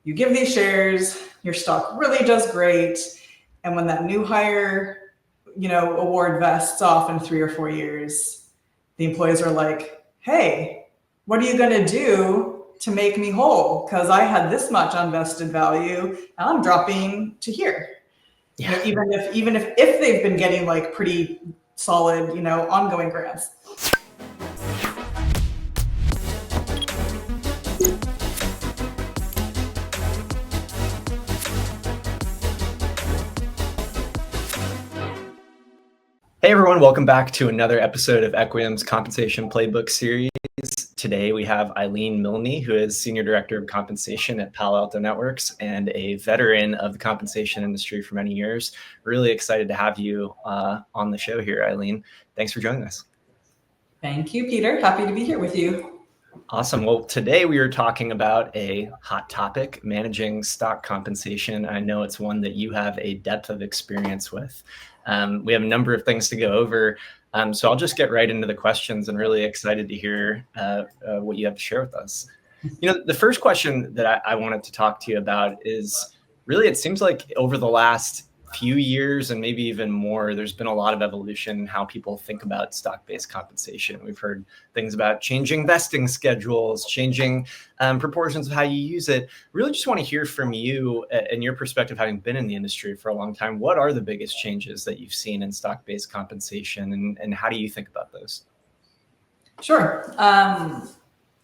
you give these shares, your stock really does great. And when that new hire, award vests off in 3 or 4 years, the employees are like, hey, what are you going to do to make me whole? Because I had this much unvested value and I'm dropping to here. Yeah. Even if they've been getting like pretty solid, ongoing grants. Hey everyone, welcome back to another episode of Aeqium's Compensation Playbook series. Today we have Ilene Milne, who is Senior Director of Compensation at Palo Alto Networks and a veteran of the compensation industry for many years. Really excited to have you on the show here, Ilene. Thanks for joining us. Thank you, Peter. Happy to be here with you. Awesome. Well, today we are talking about a hot topic, managing stock compensation. I know it's one that you have a depth of experience with. We have a number of things to go over. So I'll just get right into the questions and really excited to hear what you have to share with us. The first question that I wanted to talk to you about is really, it seems like over the last few years and maybe even more, there's been a lot of evolution in how people think about stock-based compensation. We've heard things about changing vesting schedules, changing proportions of how you use it. Really just want to hear from you and your perspective, having been in the industry for a long time. What are the biggest changes that you've seen in stock-based compensation, and how do you think about those? Sure.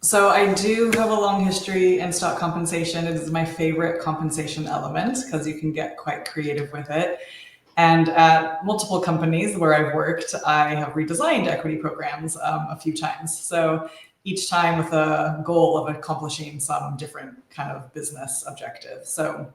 So I do have a long history in stock compensation. It is my favorite compensation element because you can get quite creative with it. And at multiple companies where I've worked, I have redesigned equity programs a few times. So each time with a goal of accomplishing some different kind of business objective. So,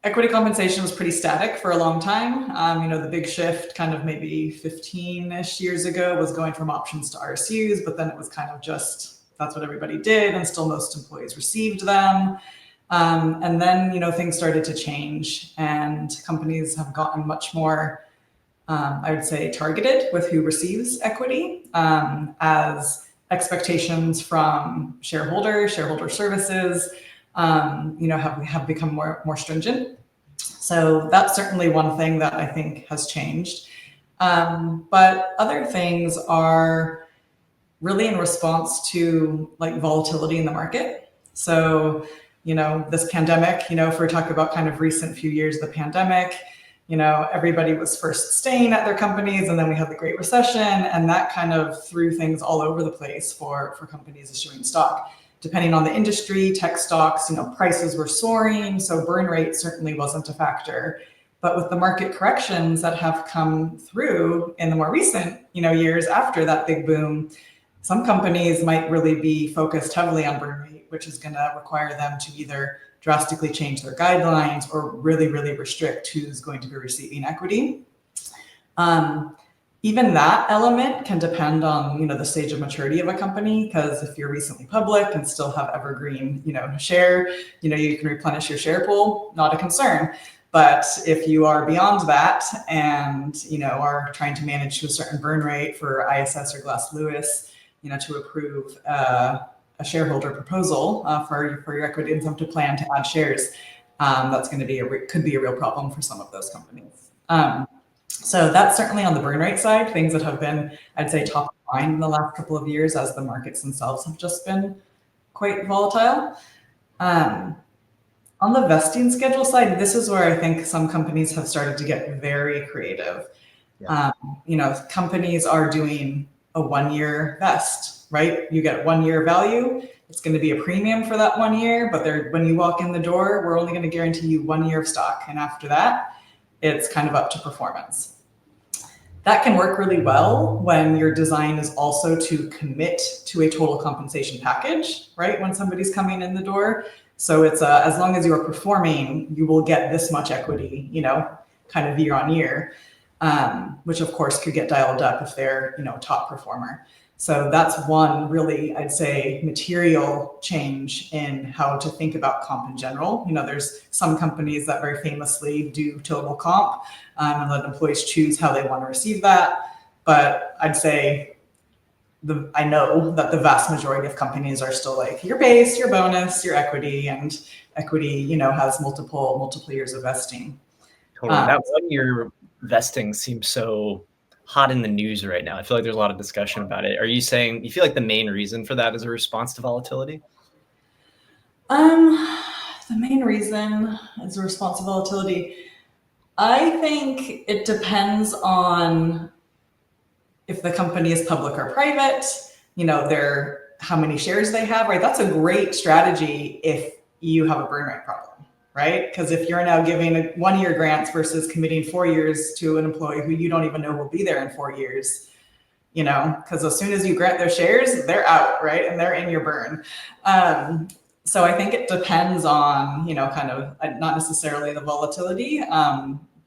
equity compensation was pretty static for a long time. The big shift kind of maybe 15-ish years ago was going from options to RSUs, but then it was kind of just, that's what everybody did, and still most employees received them. And then, things started to change and companies have gotten much more, I would say, targeted with who receives equity, as expectations from shareholder services have become more stringent. So that's certainly one thing that I think has changed. But other things are really in response to like volatility in the market. So, this pandemic, if we're talking about kind of recent few years of the pandemic, everybody was first staying at their companies, and then we had the Great Recession, and that kind of threw things all over the place for companies issuing stock. Depending on the industry, tech stocks, prices were soaring, so burn rate certainly wasn't a factor. But with the market corrections that have come through in the more recent, years after that big boom, some companies might really be focused heavily on burn rate, which is going to require them to either drastically change their guidelines or really, really restrict who's going to be receiving equity. Even that element can depend on, the stage of maturity of a company, because if you're recently public and still have evergreen, share, you can replenish your share pool, not a concern. But if you are beyond that and, are trying to manage to a certain burn rate for ISS or Glass Lewis, to approve a shareholder proposal for your equity incentive plan to add shares, that's going to could be a real problem for some of those companies. So that's certainly on the burn rate side, things that have been, I'd say, top of mind in the last couple of years as the markets themselves have just been quite volatile. On the vesting schedule side, this is where I think some companies have started to get very creative. Yeah. Companies are doing a 1-year vest, right? You get 1 year value. It's going to be a premium for that 1 year, but when you walk in the door, we're only going to guarantee you 1 year of stock. And after that, it's kind of up to performance. That can work really well when your design is also to commit to a total compensation package, right? When somebody's coming in the door. So it's as long as you are performing, you will get this much equity, kind of year on year, which of course could get dialed up if they're, a top performer. So that's one really, I'd say, material change in how to think about comp in general. There's some companies that very famously do total comp and let employees choose how they want to receive that. But I'd say I know that the vast majority of companies are still like your base, your bonus, your equity, and equity, has multiple years of vesting. Totally. That 1 year vesting seems so hot in the news right now. I feel like there's a lot of discussion about it. Are you saying you feel like the main reason for that is a response to volatility? The main reason is a response to volatility. I think it depends on if the company is public or private, how many shares they have, right? That's a great strategy if you have a burn rate problem, right? Because if you're now giving 1 year grants versus committing 4 years to an employee who you don't even know will be there in 4 years, because as soon as you grant their shares, they're out, right? And they're in your burn. So I think it depends on, kind of not necessarily the volatility,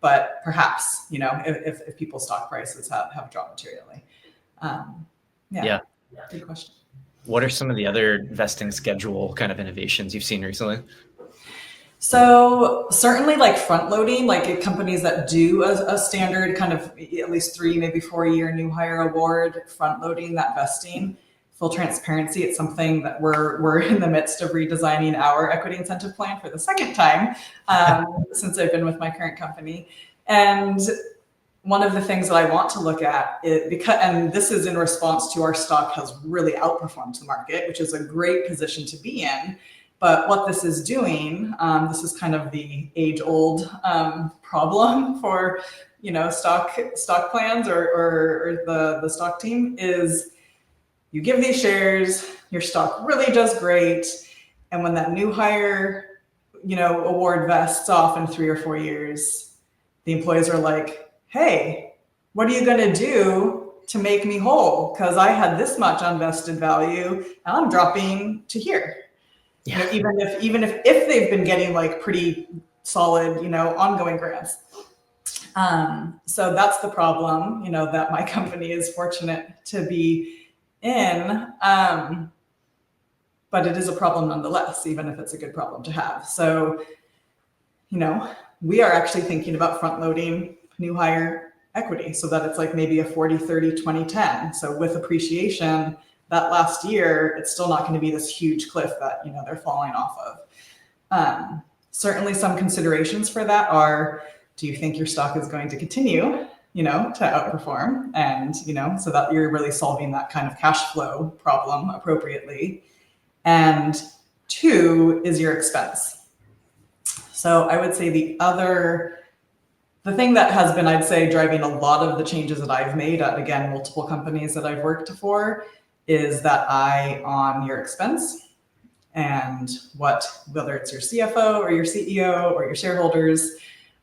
but perhaps, if people's stock prices have dropped materially. Yeah. Good question. What are some of the other vesting schedule kind of innovations you've seen recently? So certainly like front loading, like companies that do a standard kind of at least 3, maybe 4 year new hire award, front loading that vesting. Full transparency, it's something that we're in the midst of redesigning our equity incentive plan for the second time since I've been with my current company. And one of the things that I want to look at is and this is in response to our stock has really outperformed the market, which is a great position to be in. But what this is doing, this is kind of the age-old problem for stock plans or the stock team is you give these shares, your stock really does great, and when that new hire award vests off in 3 or 4 years, the employees are like, hey, what are you going to do to make me whole? Because I had this much unvested value and I'm dropping to here. Yeah. Even if they've been getting like pretty solid, ongoing grants. So that's the problem, that my company is fortunate to be in. But it is a problem nonetheless, even if it's a good problem to have. So, we are actually thinking about front loading new hire equity so that it's like maybe a 40, 30, 20, 10. So with appreciation, that last year, it's still not going to be this huge cliff that, they're falling off of. Certainly some considerations for that are, do you think your stock is going to continue, to outperform and, so that you're really solving that kind of cash flow problem appropriately. And 2 is your expense. So I would say the thing that has been, I'd say, driving a lot of the changes that I've made at, again, multiple companies that I've worked for is that eye on your expense and whether it's your CFO or your CEO or your shareholders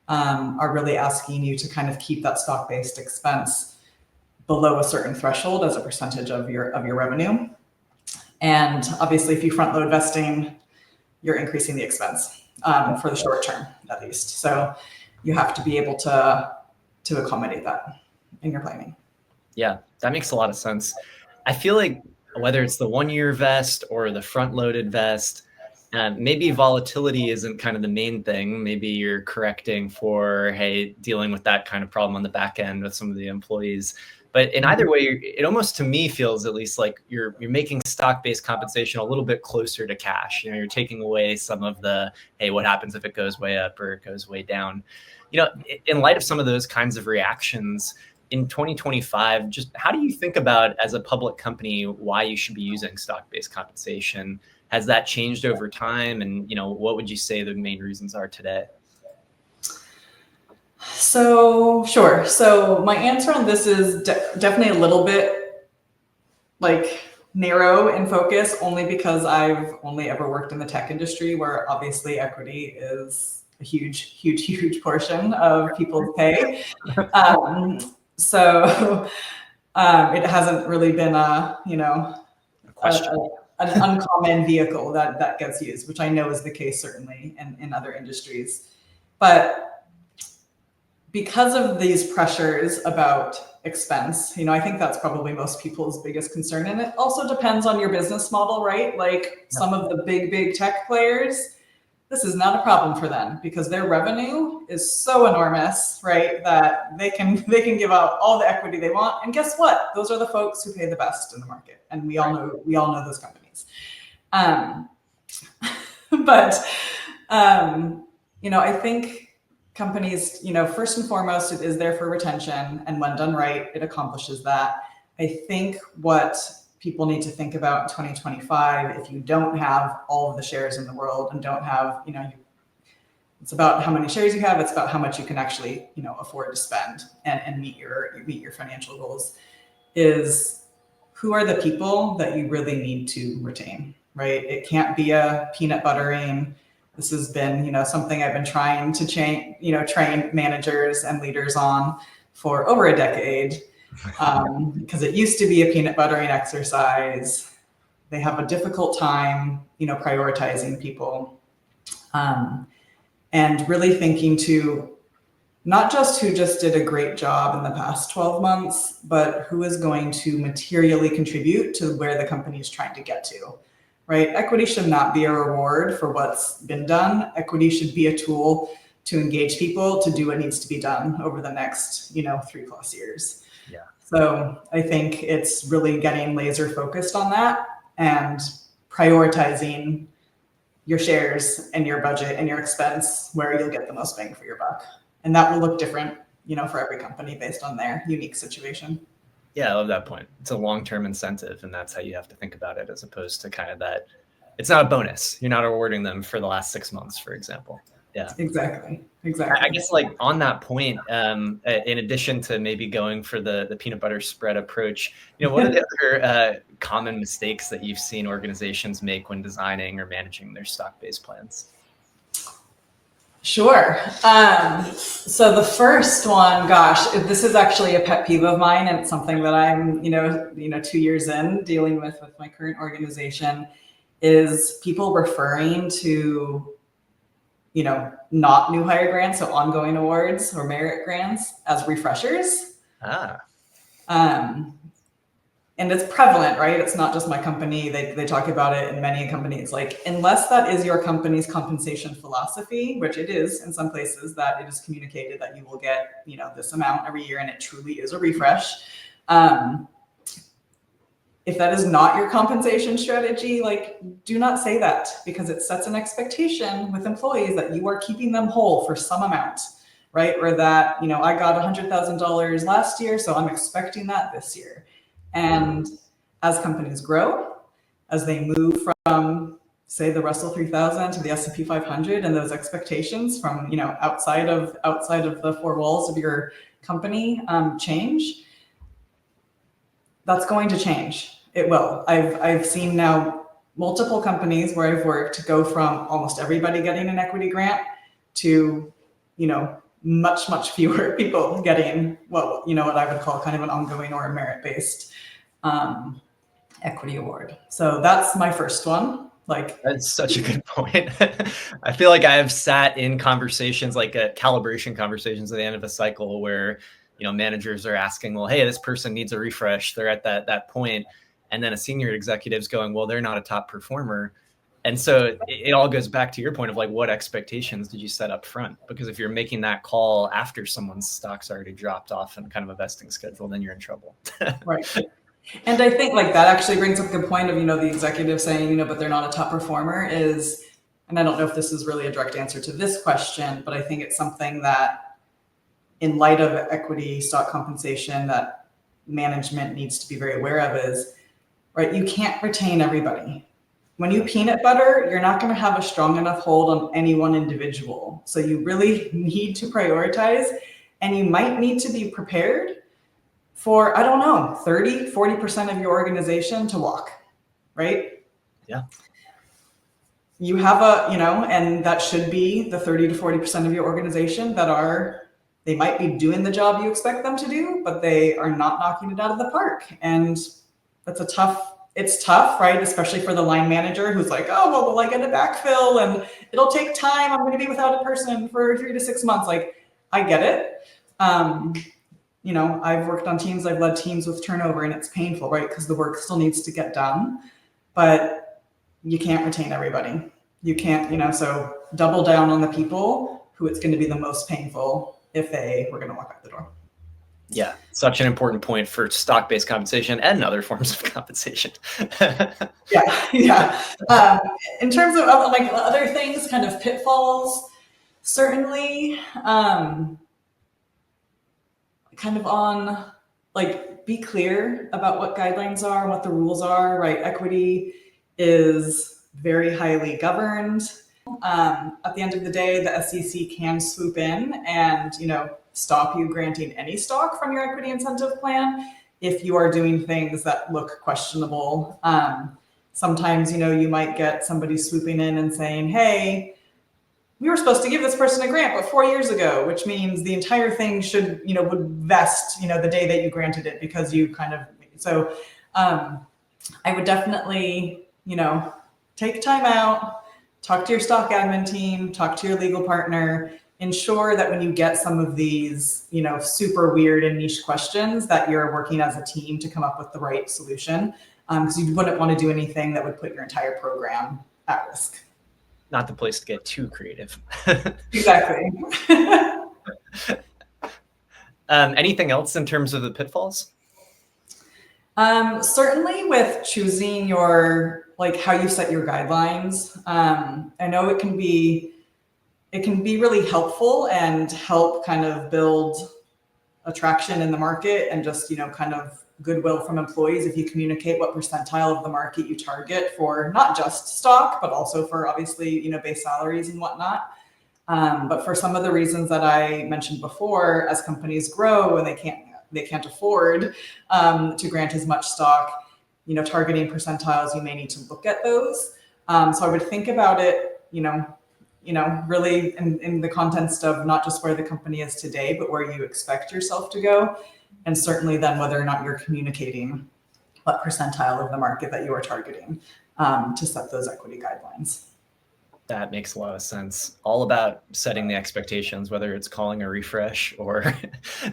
are really asking you to kind of keep that stock-based expense below a certain threshold as a percentage of your revenue. And obviously, if you front load vesting, you're increasing the expense for the short term, at least. So you have to be able to accommodate that in your planning. Yeah, that makes a lot of sense. I feel like whether it's the 1 year vest or the front loaded vest, maybe volatility isn't kind of the main thing. Maybe you're correcting for, hey, dealing with that kind of problem on the back end with some of the employees. But in either way, it almost to me feels at least like you're making stock-based compensation a little bit closer to cash. You're taking away some of the, hey, what happens if it goes way up or it goes way down? In light of some of those kinds of reactions, in 2025, just how do you think about, as a public company, why you should be using stock-based compensation? Has that changed over time? And, what would you say the main reasons are today? So, sure. So my answer on this is definitely a little bit like narrow in focus, only because I've only ever worked in the tech industry, where obviously equity is a huge portion of people's pay. So it hasn't really been an uncommon vehicle that gets used, which I know is the case certainly in other industries. But because of these pressures about expense, I think that's probably most people's biggest concern. And it also depends on your business model, right? Like some of the big tech players, this is not a problem for them because their revenue is so enormous, right? That they can give out all the equity they want. And guess what? Those are the folks who pay the best in the market. And we all know those companies. But I think companies, first and foremost, it is there for retention. And when done right, it accomplishes that. I think what people need to think about in 2025, if you don't have all of the shares in the world and don't have, it's about how many shares you have, it's about how much you can actually, afford to spend and meet your financial goals, is who are the people that you really need to retain, right? It can't be a peanut buttering. This has been, something I've been trying to train managers and leaders on for over a decade. Because it used to be a peanut buttering exercise. They have a difficult time, prioritizing people, and really thinking to not just who just did a great job in the past 12 months, but who is going to materially contribute to where the company is trying to get to, right? Equity should not be a reward for what's been done. Equity should be a tool to engage people to do what needs to be done over the next, 3+ years. Yeah. So I think it's really getting laser focused on that and prioritizing your shares and your budget and your expense where you'll get the most bang for your buck. And that will look different, for every company based on their unique situation. Yeah, I love that point. It's a long-term incentive, and that's how you have to think about it, as opposed to kind of that. It's not a bonus. You're not rewarding them for the last 6 months, for example. Yeah, exactly. I guess, like, on that point, in addition to maybe going for the peanut butter spread approach, what are the other common mistakes that you've seen organizations make when designing or managing their stock-based plans? Sure. So the first one, gosh, this is actually a pet peeve of mine, and it's something that I'm, 2 years in dealing with my current organization, is people referring to, not new hire grants, so ongoing awards or merit grants, as refreshers. And it's prevalent, right? It's not just my company. They talk about it in many companies. Like, unless that is your company's compensation philosophy, which it is in some places, that it is communicated that you will get, this amount every year, and it truly is a refresh. If that is not your compensation strategy, like, do not say that, because it sets an expectation with employees that you are keeping them whole for some amount, right? Or that, I got $100,000 last year, so I'm expecting that this year. And as companies grow, as they move from, say, the Russell 3000 to the S&P 500, and those expectations from, outside of the four walls of your company change, that's going to change. It will. I've seen now multiple companies where I've worked go from almost everybody getting an equity grant to, much fewer people getting what I would call kind of an ongoing or a merit-based equity award. So that's my first one. Like, that's such a good point. I feel like I have sat in conversations, like calibration conversations at the end of a cycle, where managers are asking, well, hey, this person needs a refresh. They're at that point. And then a senior executive's going, well, they're not a top performer. And so it all goes back to your point of, like, what expectations did you set up front? Because if you're making that call after someone's stock's already dropped off in kind of a vesting schedule, then you're in trouble. Right. And I think, like, that actually brings up a good point of, the executive saying, but they're not a top performer is, and I don't know if this is really a direct answer to this question, but I think it's something that, in light of equity stock compensation, that management needs to be very aware of is, right, you can't retain everybody. When you peanut butter, you're not going to have a strong enough hold on any one individual. So you really need to prioritize, and you might need to be prepared for, 30, 40% of your organization to walk, right? Yeah. You have and that should be the 30 to 40% of your organization they might be doing the job you expect them to do, but they are not knocking it out of the park. And it's tough, right? Especially for the line manager who's like, oh, well, will I get a backfill? And it'll take time. I'm going to be without a person for 3 to 6 months. Like, I get it. I've worked on teams, I've led teams with turnover, and it's painful, right? Because the work still needs to get done, but you can't retain everybody. you can't, so double down on the people who it's going to be the most painful if they were going to walk out the door. Yeah, such an important point for stock-based compensation and other forms of compensation. Yeah. In terms of like other things, kind of pitfalls, certainly kind of on like be clear about what guidelines are, what the rules are, right? Equity is very highly governed. At the end of the day, the SEC can swoop in and, stop you granting any stock from your equity incentive plan if you are doing things that look questionable. Sometimes, you might get somebody swooping in and saying, hey, we were supposed to give this person a grant, but 4 years ago, which means the entire thing should, would vest, the day that you granted it because you kind of, so I would definitely, take time out, talk to your stock admin team, talk to your legal partner, ensure that when you get some of these, super weird and niche questions that you're working as a team to come up with the right solution. Because you wouldn't want to do anything that would put your entire program at risk. Not the place to get too creative. Exactly. Anything else in terms of the pitfalls? Certainly with choosing your, like how you set your guidelines. I know it can be really helpful and help kind of build attraction in the market and just, kind of goodwill from employees if you communicate what percentile of the market you target for not just stock, but also for obviously, base salaries and whatnot. But for some of the reasons that I mentioned before, as companies grow and they can't afford to grant as much stock, targeting percentiles, you may need to look at those. So I would think about it, really in the context of not just where the company is today, but where you expect yourself to go. And certainly then whether or not you're communicating what percentile of the market that you are targeting to set those equity guidelines. That makes a lot of sense. All about setting the expectations, whether it's calling a refresh or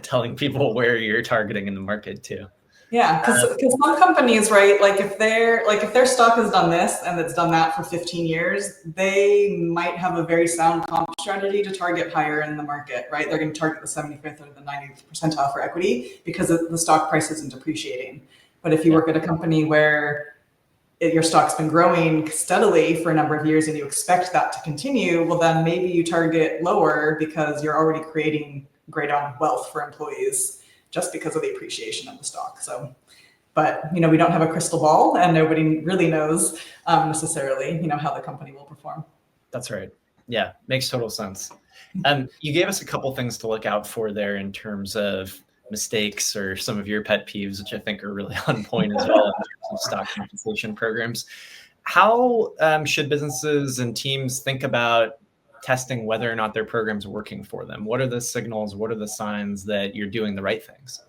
telling people where you're targeting in the market too. Yeah, because some companies, right, like if their stock has done this and it's done that for 15 years, they might have a very sound comp strategy to target higher in the market, right? They're going to target the 75th or the 90th percentile for equity because the stock price isn't appreciating. But if you work at a company where your stock's been growing steadily for a number of years and you expect that to continue, well, then maybe you target lower because you're already creating great wealth for employees just because of the appreciation of the stock. So, but, we don't have a crystal ball and nobody really knows necessarily, how the company will perform. That's right. Yeah, makes total sense. You gave us a couple things to look out for there in terms of mistakes or some of your pet peeves, which I think are really on point as well in terms of stock compensation programs. How should businesses and teams think about testing whether or not their program's working for them? What are the signals? What are the signs that you're doing the right things?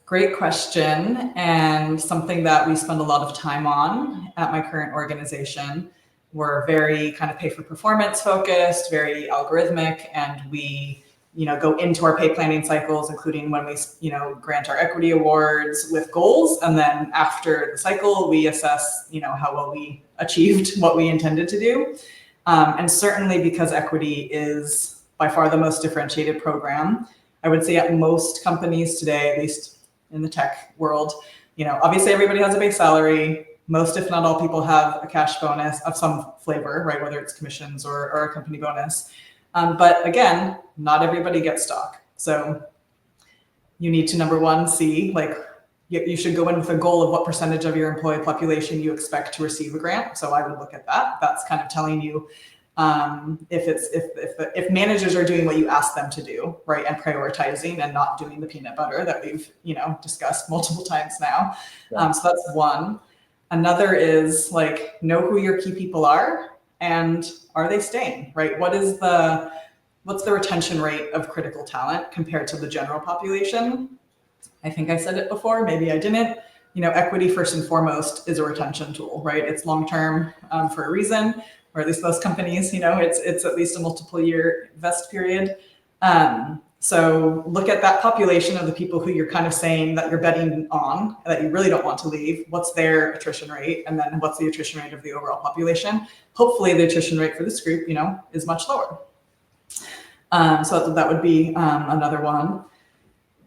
Great question, and something that we spend a lot of time on at my current organization. We're very kind of pay for performance focused, very algorithmic, and we go into our pay planning cycles, including when we grant our equity awards with goals, and then after the cycle we assess how well we achieved what we intended to do. And certainly because equity is by far the most differentiated program, I would say at most companies today, at least in the tech world, obviously everybody has a base salary. Most, if not all, people have a cash bonus of some flavor, right? Whether it's commissions or a company bonus. But again, not everybody gets stock. So you need to, number one, see, like, you should go in with a goal of what percentage of your employee population you expect to receive a grant. So I would look at that. That's kind of telling you if managers are doing what you ask them to do, right, and prioritizing and not doing the peanut butter that we've discussed multiple times now. Yeah. So that's one. Another is like know who your key people are and are they staying, right? What's the retention rate of critical talent compared to the general population? I think I said it before, maybe I didn't. Equity first and foremost is a retention tool, right? It's long-term for a reason, or at least most companies, it's at least a multiple year vest period. So look at that population of the people who you're kind of saying that you're betting on, that you really don't want to leave. What's their attrition rate? And then what's the attrition rate of the overall population? Hopefully the attrition rate for this group, is much lower. So that would be another one.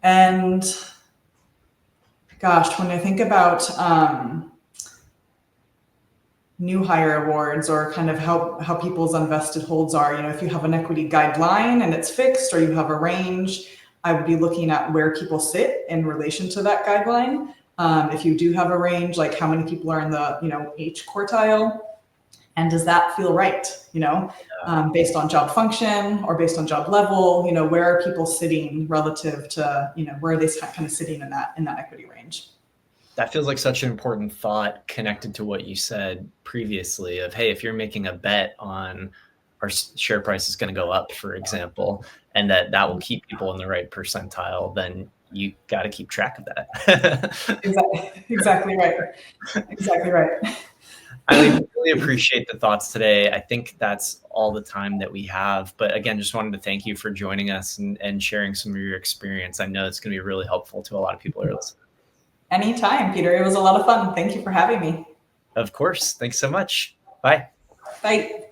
And gosh, when I think about new hire awards, or kind of how people's unvested holds are, if you have an equity guideline and it's fixed, or you have a range, I would be looking at where people sit in relation to that guideline. If you do have a range, like how many people are in the H quartile, and does that feel right? Based on job function or based on job level, where are people sitting relative to, where are they kind of sitting in that equity range? That feels like such an important thought connected to what you said previously of, hey, if you're making a bet on our share price is going to go up, for example, and that will keep people in the right percentile, then you got to keep track of that. Exactly right. Exactly right. I really appreciate the thoughts today. I think that's all the time that we have. But again, just wanted to thank you for joining us and sharing some of your experience. I know it's going to be really helpful to a lot of people who are listening. Anytime, Peter. It was a lot of fun. Thank you for having me. Of course. Thanks so much. Bye. Bye.